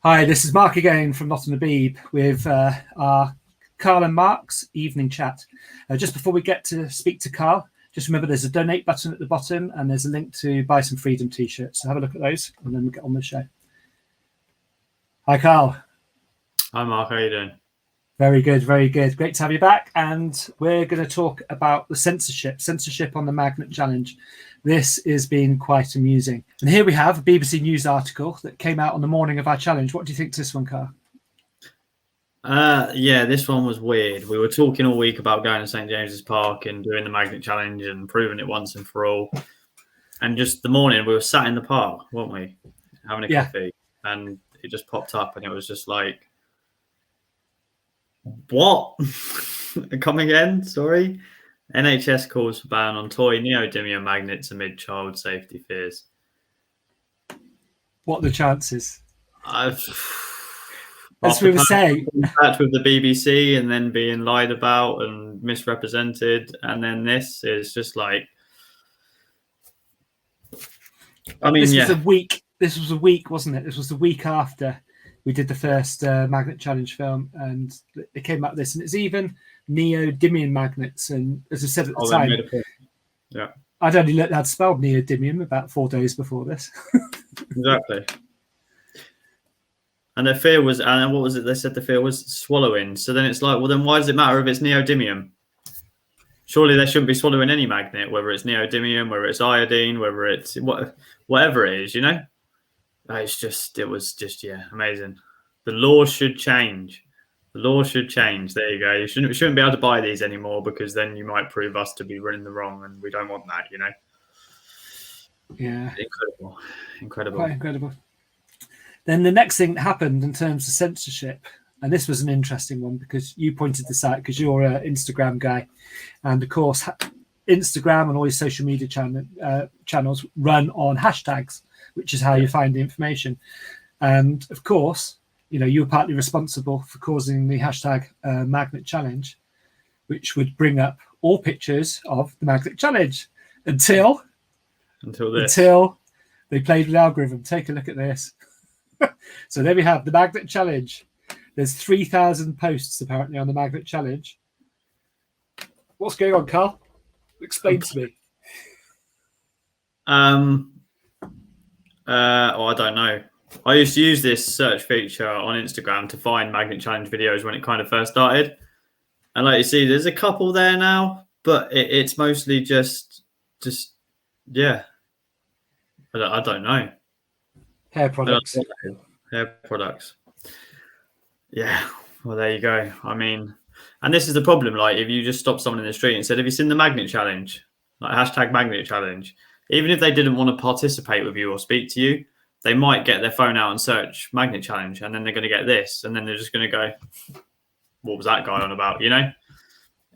Hi, this is Mark again from Not on the Beeb with our Carl and Mark's evening chat. Just before we get to speak to Carl, just remember there's a donate button at the bottom and there's a link to buy some Freedom t-shirts. So have a look at those and then we'll get on with the show. Hi, Carl. Hi, Mark. How are you doing? Very good, very good. Great to have you back. And we're going to talk about the censorship on the Magnet Challenge. This has been quite amusing. And here we have a BBC News article that came out on the morning of our challenge. What do you think to this one, Carl? Yeah, this one was weird. We were talking all week about going to St. James's Park and doing the Magnet Challenge and proving it once and for all. And just the morning, we were sat in the park, weren't we? Having a coffee. And it just popped up and it was just like, what? Come again? Sorry. NHS calls for ban on toy neodymium magnets amid child safety fears. What are the chances? As we were saying, with the BBC and then being lied about and misrepresented, and then this is just like, I mean, this was a week, wasn't it? This was the week after we did the first Magnet Challenge film, and it came out this, and it's even neodymium magnets. And as I said at the time, yeah, I'd only learned how to spell neodymium about 4 days before this. Exactly. And their fear was, and what was it? They said the fear was swallowing. So then it's like, well, then why does it matter if it's neodymium? Surely they shouldn't be swallowing any magnet, whether it's neodymium, whether it's iodine, whether it's whatever it is, you know? It was just, amazing. The law should change. The law should change. There you go. You shouldn't be able to buy these anymore because then you might prove us to be running the wrong, and we don't want that, you know? Yeah. Incredible. Quite incredible. Then the next thing that happened in terms of censorship, and this was an interesting one because you pointed this out because you're an Instagram guy. And of course, Instagram and all your social media channels run on hashtags, which is how you find the information. And of course, you know, you were partly responsible for causing the hashtag Magnet Challenge, which would bring up all pictures of the Magnet Challenge until they played with the algorithm. Take a look at this. So there we have the Magnet Challenge. There's 3,000 posts apparently on the Magnet Challenge. What's going on, Carl? Explain to me. I don't know. I used to use this search feature on Instagram to find Magnet Challenge videos when it kind of first started. And like you see, there's a couple there now, but it's mostly just yeah. I don't know. Hair products. Hair products. Yeah. Well, there you go. I mean, and this is the problem. Like, if you just stop someone in the street and said, "Have you seen the Magnet Challenge?" Like hashtag Magnet Challenge. Even if they didn't want to participate with you or speak to you, they might get their phone out and search Magnet Challenge, and then they're going to get this, and then they're just going to go, "What was that guy on about?" You know.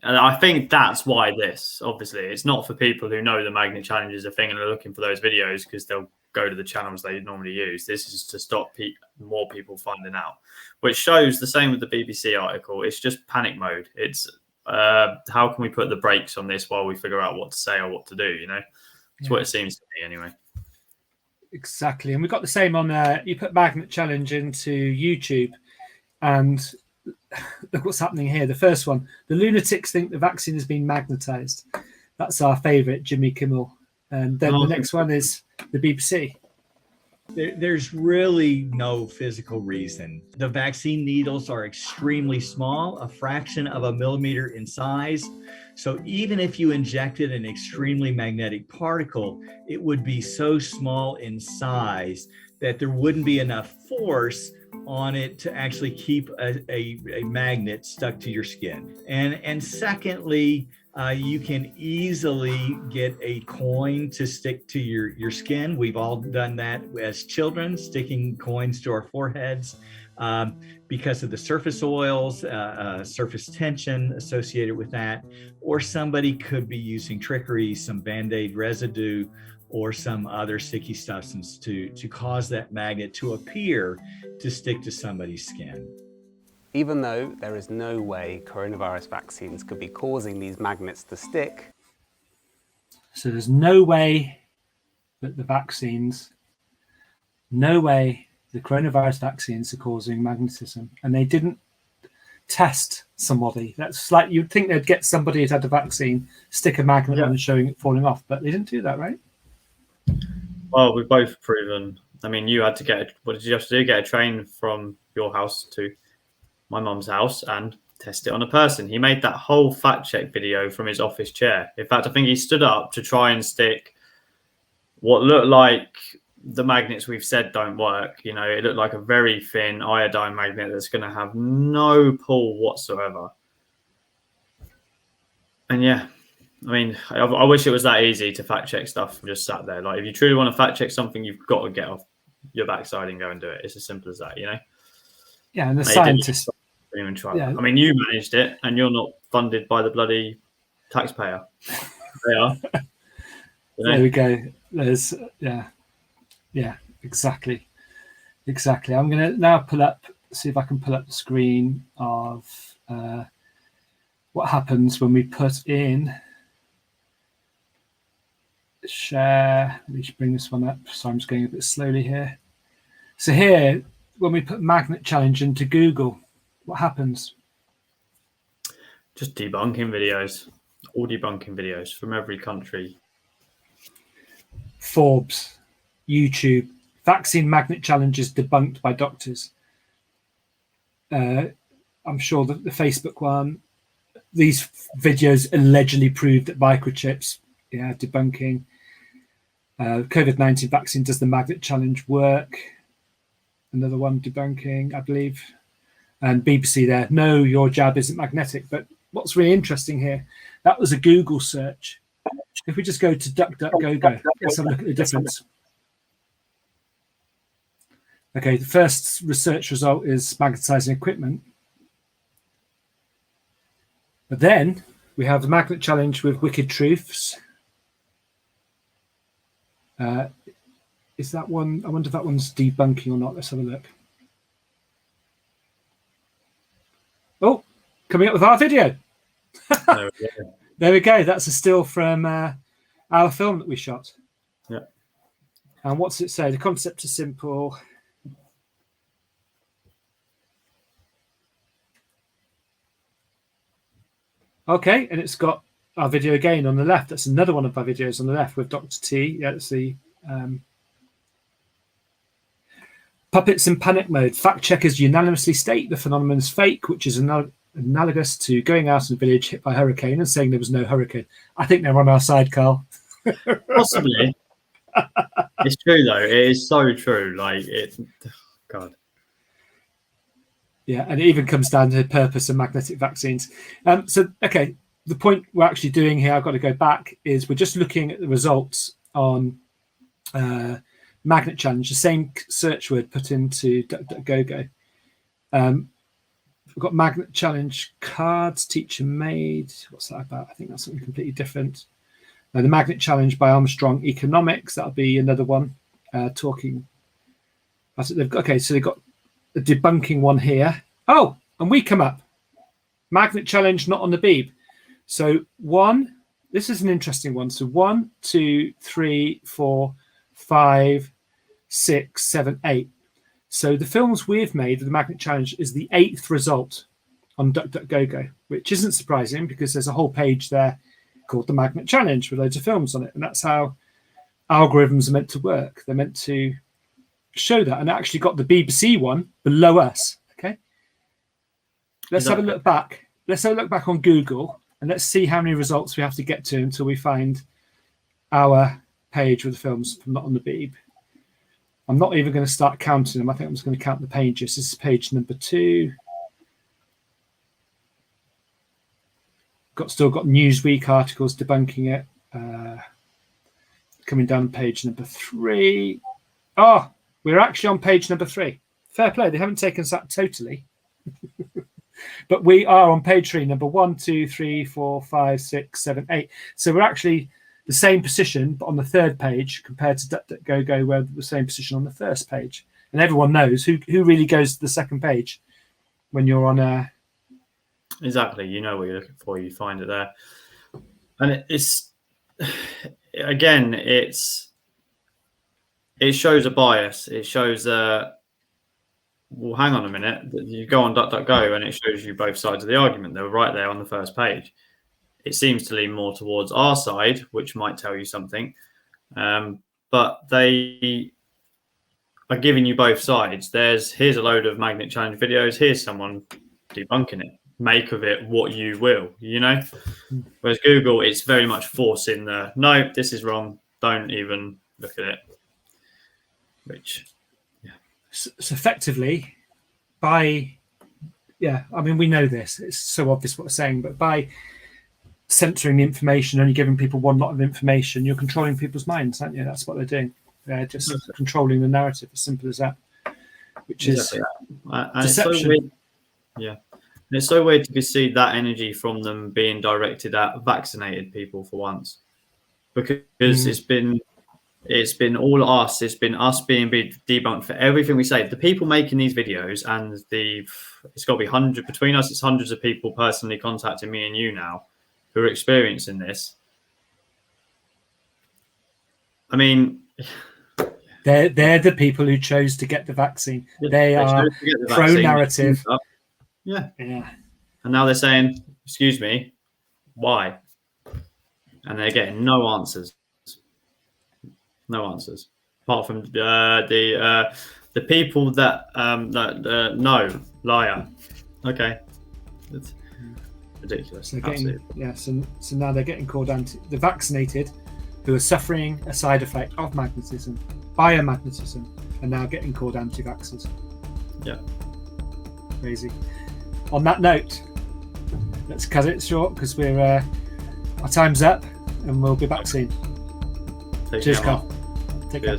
And I think that's why this. Obviously, it's not for people who know the Magnet Challenge is a thing and are looking for those videos because they'll go to the channels they normally use. This is to stop more people finding out, which shows the same with the BBC article. It's just panic mode. It's how can we put the brakes on this while we figure out what to say or what to do, you know? It's what it seems to me anyway. Exactly. And we've got the same on you put Magnet Challenge into YouTube and look what's happening here. The first one, the lunatics think the vaccine has been magnetized. That's our favorite, Jimmy Kimmel. And then the next one is the BBC. There's really no physical reason. The vaccine needles are extremely small, a fraction of a millimeter in size. So even if you injected an extremely magnetic particle, it would be so small in size that there wouldn't be enough force on it to actually keep a magnet stuck to your skin. And secondly, you can easily get a coin to stick to your skin. We've all done that as children, sticking coins to our foreheads because of the surface oils, surface tension associated with that. Or somebody could be using trickery, some Band-Aid residue, or some other sticky substance to cause that magnet to appear to stick to somebody's skin. Even though there is no way coronavirus vaccines could be causing these magnets to stick. So there's no way that the vaccines, no way the coronavirus vaccines are causing magnetism, and they didn't test somebody. That's like, you'd think they'd get somebody who's had the vaccine, stick a magnet on and showing it falling off, but they didn't do that, right? Well, we've both proven. I mean, you had to what did you have to do? Get a train from your house to my mum's house and test it on a person. He made that whole fact check video from his office chair. In fact, I think he stood up to try and stick what looked like the magnets we've said don't work. You know, it looked like a very thin iodine magnet that's going to have no pull whatsoever. And yeah, I mean, I wish it was that easy to fact check stuff and just sat there. Like, if you truly want to fact check something, you've got to get off your backside and go and do it. It's as simple as that, you know? Yeah, and the scientists... Even try. Yeah. I mean, you managed it, and you're not funded by the bloody taxpayer. They are. You know? There we go. There's exactly. I'm going to now see if I can pull up the screen of what happens when we put in share. Let me just bring this one up. So I'm just going a bit slowly here. So here, when we put magnet challenge into Google, what happens? Just debunking videos, all debunking videos from every country. Forbes, YouTube, vaccine magnet challenges debunked by doctors. I'm sure that the Facebook one, these videos allegedly proved that microchips, debunking. COVID-19 vaccine, does the magnet challenge work? Another one debunking, I believe. And BBC there, no, your jab isn't magnetic. But what's really interesting here, that was a Google search. If we just go to DuckDuckGo, let's have a look at the difference. Okay, the first research result is magnetizing equipment. But then we have the magnet challenge with wicked truths. Is that one? I wonder if that one's debunking or not. Let's have a look. Oh, coming up with our video. There we go. That's a still from our film that we shot. Yeah. And what's it say? The concept is simple. Okay, and it's got our video again on the left. That's another one of our videos on the left with Dr. T. Yeah, it's the puppets in panic mode. Fact checkers unanimously state the phenomenon is fake, which is analogous to going out in a village hit by a hurricane and saying there was no hurricane. I think they're on our side, Carl. Possibly. It's true, though. It is so true. Like, God. Yeah, and it even comes down to the purpose of magnetic vaccines. Okay, the point we're actually doing here, I've got to go back, is we're just looking at the results on magnet challenge, the same search word put into DuckDuckGo. We've got magnet challenge cards, teacher made. What's that about? I think that's something completely different. The magnet challenge by Armstrong Economics, that'll be another one talking. Okay, so they've got the debunking one here. Oh, and we come up. Magnet challenge not on the beep. So this is an interesting one. So 1, 2, 3, 4, 5, 6, 7, 8. So the films we've made of the magnet challenge is the 8th result on DuckDuckGo, which isn't surprising because there's a whole page there called the magnet challenge with loads of films on it. And that's how algorithms are meant to work. They're meant to show that, and actually got the BBC one below us. Okay, let's have a look back. Let's have a look back on Google and let's see how many results we have to get to until we find our page with the films not on the Beeb. I'm not even going to start counting them. I think I'm just going to count the pages. This is page number 2. Still got Newsweek articles debunking it. Coming down page number 3. Oh, we're actually on page number 3. Fair play. They haven't taken us out totally. But we are on page 3, number 1, 2, 3, 4, 5, 6, 7, 8. So we're actually the same position, but on the 3rd page compared to DuckDuckGo, where the same position on the 1st page. And everyone knows who really goes to the 2nd page when you're on a. Exactly. You know what you're looking for. You find it there. And it's, again, it shows a bias. It shows well, hang on a minute. You go on DuckDuckGo and it shows you both sides of the argument. They were right there on the first page. It seems to lean more towards our side, which might tell you something. But they are giving you both sides. Here's a load of magnet challenge videos. Here's someone debunking it. Make of it what you will, you know? Whereas Google, it's very much forcing no, this is wrong. Don't even look at it. Which, yeah. So effectively, we know this. It's so obvious what we're saying, but by censoring the information, only giving people one lot of information, you're controlling people's minds, aren't you? That's what they're doing. They're just controlling the narrative, as simple as that. Which is and deception. It's so weird. Yeah. And it's so weird to see that energy from them being directed at vaccinated people for once. Because it's been all us. It's been us being debunked for everything we say. The people making these videos, and it's got to be between us. It's hundreds of people personally contacting me and you now who are experiencing this. I mean, they're the people who chose to get the vaccine. They are pro-narrative. Yeah. And now they're saying, "Excuse me, why?" And they're getting no answers. No answers, apart from the people that no, liar. Okay, it's ridiculous. So now they're getting called the vaccinated, who are suffering a side effect of magnetism, biomagnetism, and now getting called anti-vaxxers. Yeah, crazy. On that note, let's cut it short because our time's up, and we'll be back soon. Cheers, Carl. Take care.